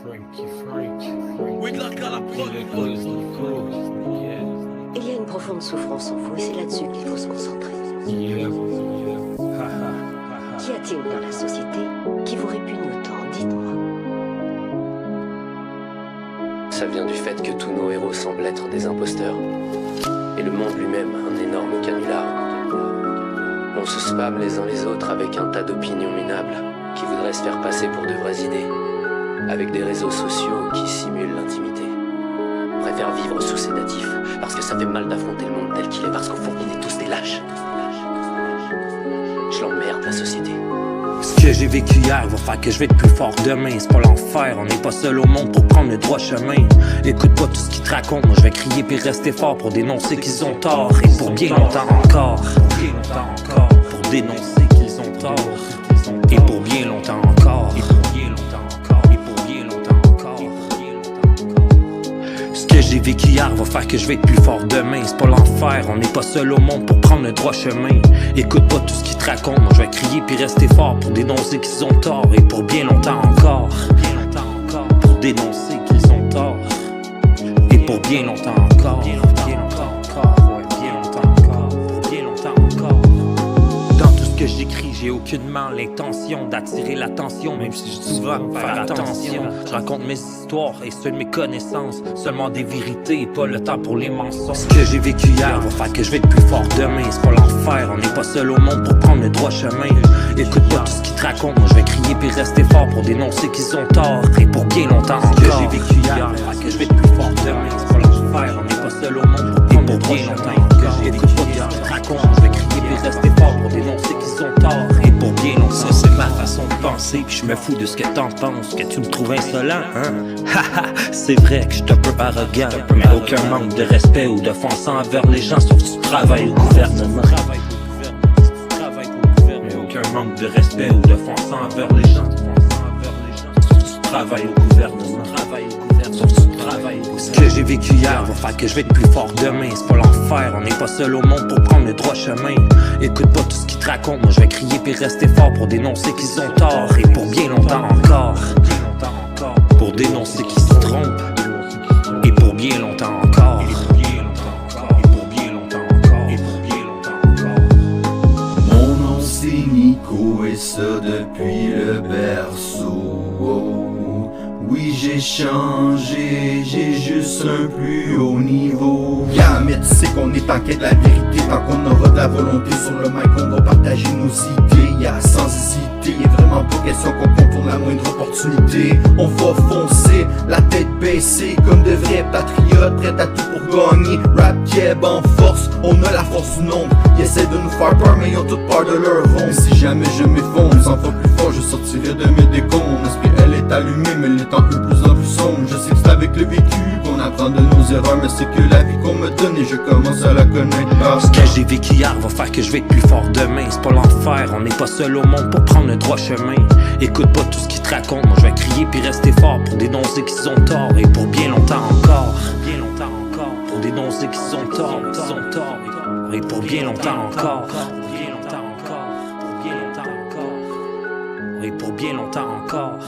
Il y a une profonde souffrance en vous et c'est là-dessus qu'il faut se concentrer. Qu'y a-t-il dans la société qui vous répugne autant? Dites-moi. Ça vient du fait que tous nos héros semblent être des imposteurs. Et le monde lui-même, un énorme canular. On se spamme les uns les autres avec un tas d'opinions minables qui voudraient se faire passer pour de vraies idées. Avec des réseaux sociaux qui simulent l'intimité. On préfère vivre sous sédatif parce que ça fait mal d'affronter le monde tel qu'il est, parce qu'au fond on est tous des lâches. Je l'emmerde la société. Ce que j'ai vécu hier va faire que je vais être plus fort demain. C'est pas l'enfer, on n'est pas seul au monde pour prendre le droit chemin. Écoute pas tout ce qu'ils te racontent, moi je vais crier puis rester fort pour dénoncer qu'ils ont tort. Et pour bien longtemps encore, pour dénoncer qu'ils ont tort. Et pour bien longtemps encore, et pour bien longtemps encore, et pour bien longtemps encore. Ce que j'ai vécu hier va faire que je vais être plus fort demain. C'est pas l'enfer, on n'est pas seul au monde pour prendre le droit chemin. Écoute pas tout ce qu'ils te racontent, moi je vais crier puis rester fort pour dénoncer qu'ils ont tort. Et pour bien longtemps encore, pour dénoncer qu'ils ont tort. Et pour bien longtemps encore, bien longtemps encore, ouais, bien longtemps encore, pour bien longtemps encore. Dans tout ce que j'écris, j'ai aucunement l'intention d'attirer l'attention, même si je dis souvent de faire attention. Je raconte mes histoires et ceux de mes connaissances, seulement des vérités et pas le temps pour les mensonges. Ce que j'ai vécu hier va faire que je vais être plus fort demain. C'est pas l'enfer, on n'est pas seul au monde pour prendre le droit chemin. Écoute pas tout ce qu'ils te racontent, moi je vais crier puis rester fort pour dénoncer qu'ils ont tort. Et pour bien longtemps encore, ce que j'ai vécu hier va faire que je vais être plus fort demain. C'est pas l'enfer, on n'est pas seul au monde pour prendre le droit chemin. Écoute pas tout ce qu'ils te racontent, je vais crier puis rester fort pour dénoncer qu'ils ont tort. Et pour bien longtemps, ça c'est ma façon de penser, puis je me fous de ce que t'en penses. Que tu me trouves insolent, hein? Haha, c'est vrai que je suis un peu arrogant, mais aucun manque de respect ou d'offense envers les gens, sauf que tu travailles au gouvernement. Mais aucun manque de respect ou d'offense envers les gens, sauf que tu travailles au gouvernement. Ce que j'ai vécu hier va faire que je vais être plus fort demain. C'est pas l'enfer, on n'est pas seul au monde pour prendre le droit chemin. Écoute pas tout ce qu'ils te racontent, moi je vais crier puis rester fort pour dénoncer qu'ils ont tort. Et pour bien longtemps encore, pour dénoncer qu'ils se trompent. Et pour bien longtemps encore, et pour bien longtemps encore, et pour bien longtemps encore, et pour bien longtemps encore. Mon nom c'est Nico et ça depuis le berceau. Oui j'ai changé, j'ai juste un plus haut niveau. Yeah, mais tu sais qu'on est en quête de la vérité. Tant qu'on aura de la volonté sur le mic, on va partager nos idées. Yeah, sans hésiter, y'a vraiment pas question qu'on contourne la moindre opportunité. On va foncer, la tête baissée, comme de vrais patriotes, prêts à tout pour gagner. Rap Keb en force, on a la force du nombre. Ils essaient de nous faire peur, mais ils ont toute peur de leur ombre. Si jamais je m'effondre, en fois plus fort, je sortirai de mes décombres. L'esprit elle est allumée, mais les temps de plus en plus sombre. Je sais que c'est avec le vécu qu'on apprend de nos erreurs, mais c'est que la vie qu'on me donne et je commence à la connaître. Ce que j'ai vécu hier va faire que je vais être plus fort demain. C'est pas l'enfer, on n'est pas seul au monde pour prendre le droit chemin. Écoute pas tout ce qu'ils te racontent, moi je vais crier puis rester fort pour dénoncer qu'ils ont tort. Et pour bien longtemps encore, bien longtemps encore, pour dénoncer qu'ils ont tort, qu'ils ont tort. Et pour bien longtemps encore, bien longtemps encore, pour bien longtemps encore, et pour bien longtemps encore.